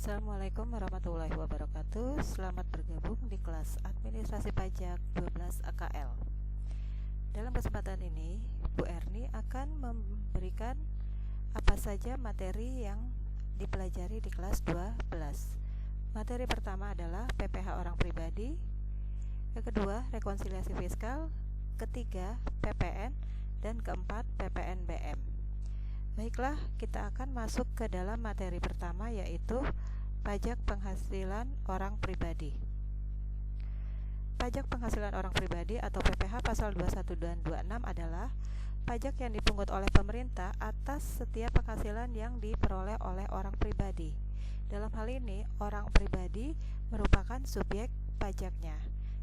Assalamualaikum warahmatullahi wabarakatuh. Selamat bergabung di kelas Administrasi Pajak 12 AKL. Dalam kesempatan ini, Bu Erni akan memberikan apa saja materi yang dipelajari di kelas 12. Materi pertama adalah PPh orang pribadi, yang kedua rekonsiliasi fiskal, ketiga PPN, dan keempat PPNBM. Baiklah, kita akan masuk ke dalam materi pertama, yaitu pajak penghasilan orang pribadi. Pajak penghasilan orang pribadi atau PPh pasal 21 dan 26 adalah pajak yang dipungut oleh pemerintah atas setiap penghasilan yang diperoleh oleh orang pribadi. Dalam hal ini, orang pribadi merupakan subjek pajaknya.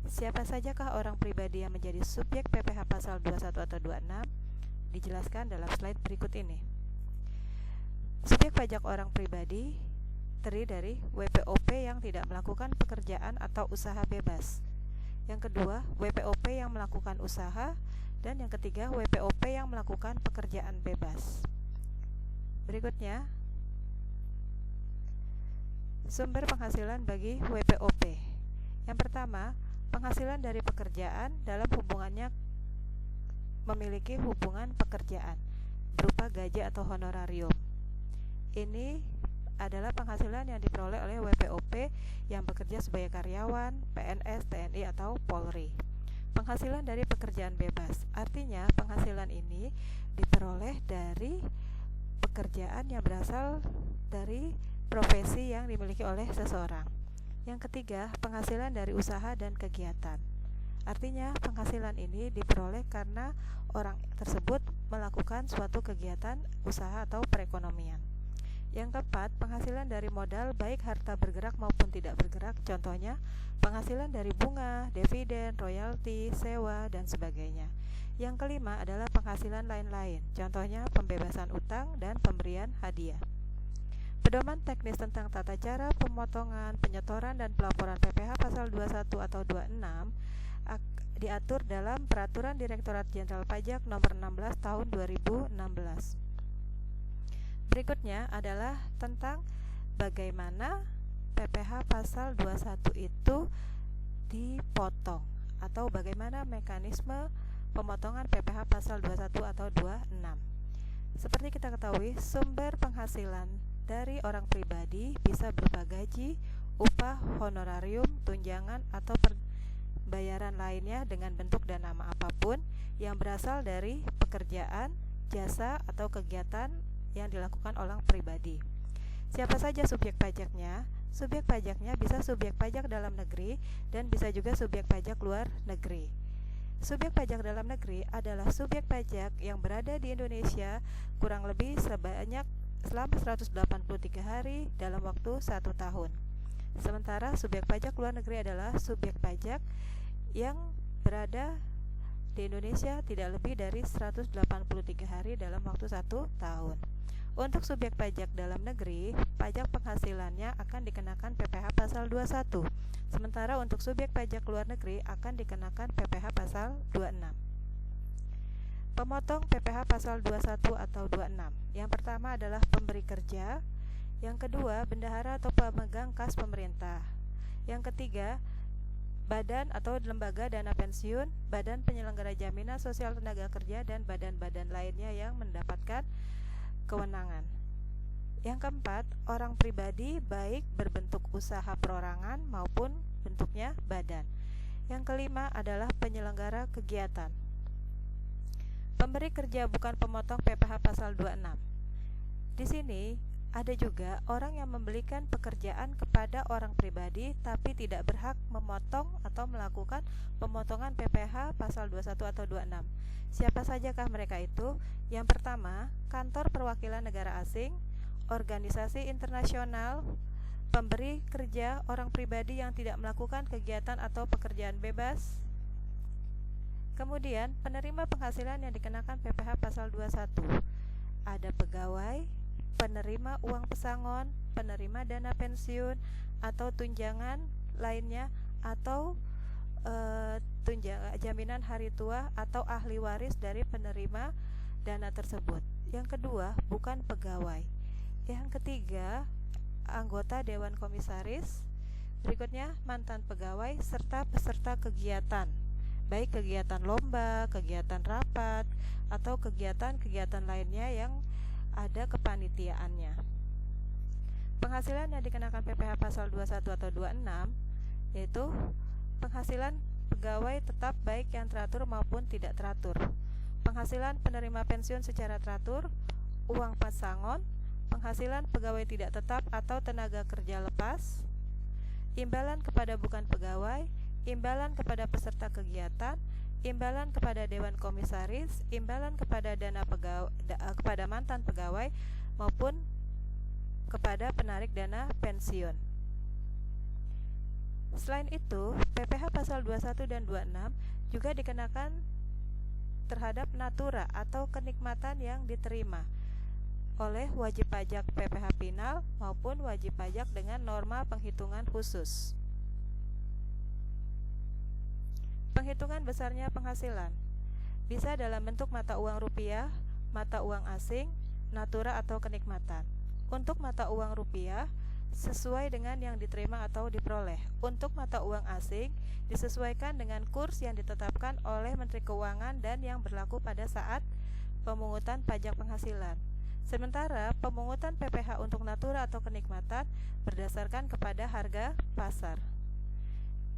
Siapa sajakah orang pribadi yang menjadi subjek PPh pasal 21 atau 26? Dijelaskan dalam slide berikut ini. Subjek pajak orang pribadi terdiri dari WPOP yang tidak melakukan pekerjaan atau usaha bebas. Yang kedua, WPOP yang melakukan usaha. Dan yang ketiga, WPOP yang melakukan pekerjaan bebas. Berikutnya, sumber penghasilan bagi WPOP. Yang pertama, penghasilan dari pekerjaan dalam hubungannya memiliki hubungan pekerjaan berupa gaji atau honorarium. Ini adalah penghasilan yang diperoleh oleh WPOP yang bekerja sebagai karyawan, PNS, TNI, atau Polri. Penghasilan dari pekerjaan bebas, artinya penghasilan ini diperoleh dari pekerjaan yang berasal dari profesi yang dimiliki oleh seseorang. Yang ketiga, penghasilan dari usaha dan kegiatan. Artinya, penghasilan ini diperoleh karena orang tersebut melakukan suatu kegiatan usaha atau perekonomian. Yang keempat, penghasilan dari modal baik harta bergerak maupun tidak bergerak, contohnya penghasilan dari bunga, dividen, royalti, sewa, dan sebagainya. Yang kelima adalah penghasilan lain-lain, contohnya pembebasan utang dan pemberian hadiah. Pedoman teknis tentang tata cara pemotongan, penyetoran, dan pelaporan PPh pasal 21 atau 26 diatur dalam Peraturan Direktorat Jenderal Pajak Nomor 16 Tahun 2016. Berikutnya adalah tentang bagaimana PPh pasal 21 itu dipotong atau bagaimana mekanisme pemotongan PPh pasal 21 atau 26. Seperti kita ketahui, sumber penghasilan dari orang pribadi bisa berupa gaji, upah, honorarium, tunjangan, atau bayaran lainnya dengan bentuk dan nama apapun yang berasal dari pekerjaan, jasa, atau kegiatan yang dilakukan orang pribadi. Siapa saja subjek pajaknya? Subjek pajaknya bisa subjek pajak dalam negeri dan bisa juga subjek pajak luar negeri. Subjek pajak dalam negeri adalah subjek pajak yang berada di Indonesia kurang lebih selama 183 hari dalam waktu 1 tahun. Sementara subjek pajak luar negeri adalah subjek pajak yang berada di Indonesia tidak lebih dari 183 hari dalam waktu 1 tahun. Untuk subjek pajak dalam negeri, pajak penghasilannya akan dikenakan PPh pasal 21. Sementara untuk subjek pajak luar negeri akan dikenakan PPh pasal 26. Pemotong PPh pasal 21 atau 26. Yang pertama adalah pemberi kerja, yang kedua bendahara atau pemegang kas pemerintah, yang ketiga badan atau lembaga dana pensiun, badan penyelenggara jaminan sosial tenaga kerja, dan badan-badan lainnya yang mendapatkan kewenangan. Yang keempat, orang pribadi baik berbentuk usaha perorangan maupun bentuknya badan. Yang kelima adalah penyelenggara kegiatan. Pemberi kerja bukan pemotong PPh pasal 26. Di sini ada juga orang yang memberikan pekerjaan kepada orang pribadi tapi tidak berhak memotong atau melakukan pemotongan PPh pasal 21 atau 26. Siapa sajakah mereka itu? Yang pertama, kantor perwakilan negara asing, organisasi internasional, pemberi kerja orang pribadi yang tidak melakukan kegiatan atau pekerjaan bebas. Kemudian, penerima penghasilan yang dikenakan PPh pasal 21. Ada pegawai, penerima uang pesangon, penerima dana pensiun atau tunjangan lainnya, atau jaminan hari tua atau ahli waris dari penerima dana tersebut. Yang kedua, bukan pegawai. Yang ketiga, anggota Dewan Komisaris, berikutnya mantan pegawai, serta peserta kegiatan, baik kegiatan lomba, kegiatan rapat, atau kegiatan-kegiatan lainnya yang ada kepanitiaannya. Penghasilan yang dikenakan PPh pasal 21 atau 26 yaitu penghasilan pegawai tetap baik yang teratur maupun tidak teratur, penghasilan penerima pensiun secara teratur, uang pesangon, penghasilan pegawai tidak tetap atau tenaga kerja lepas, imbalan kepada bukan pegawai, imbalan kepada peserta kegiatan, imbalan kepada Dewan Komisaris, imbalan kepada kepada mantan pegawai maupun kepada penarik dana pensiun. Selain itu, PPh pasal 21 dan 26 juga dikenakan terhadap natura atau kenikmatan yang diterima oleh wajib pajak PPh final maupun wajib pajak dengan norma penghitungan khusus. Penghitungan besarnya penghasilan bisa dalam bentuk mata uang rupiah, mata uang asing, natura atau kenikmatan. Untuk mata uang rupiah sesuai dengan yang diterima atau diperoleh. Untuk mata uang asing disesuaikan dengan kurs yang ditetapkan oleh Menteri Keuangan dan yang berlaku pada saat pemungutan pajak penghasilan. Sementara pemungutan PPh untuk natura atau kenikmatan berdasarkan kepada harga pasar.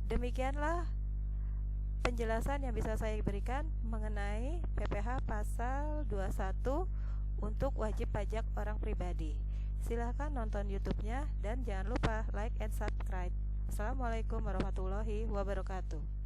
Demikianlah penjelasan yang bisa saya berikan mengenai PPh pasal 21 untuk wajib pajak orang pribadi. Silahkan nonton YouTube-nya dan jangan lupa like and subscribe. Assalamualaikum warahmatullahi wabarakatuh.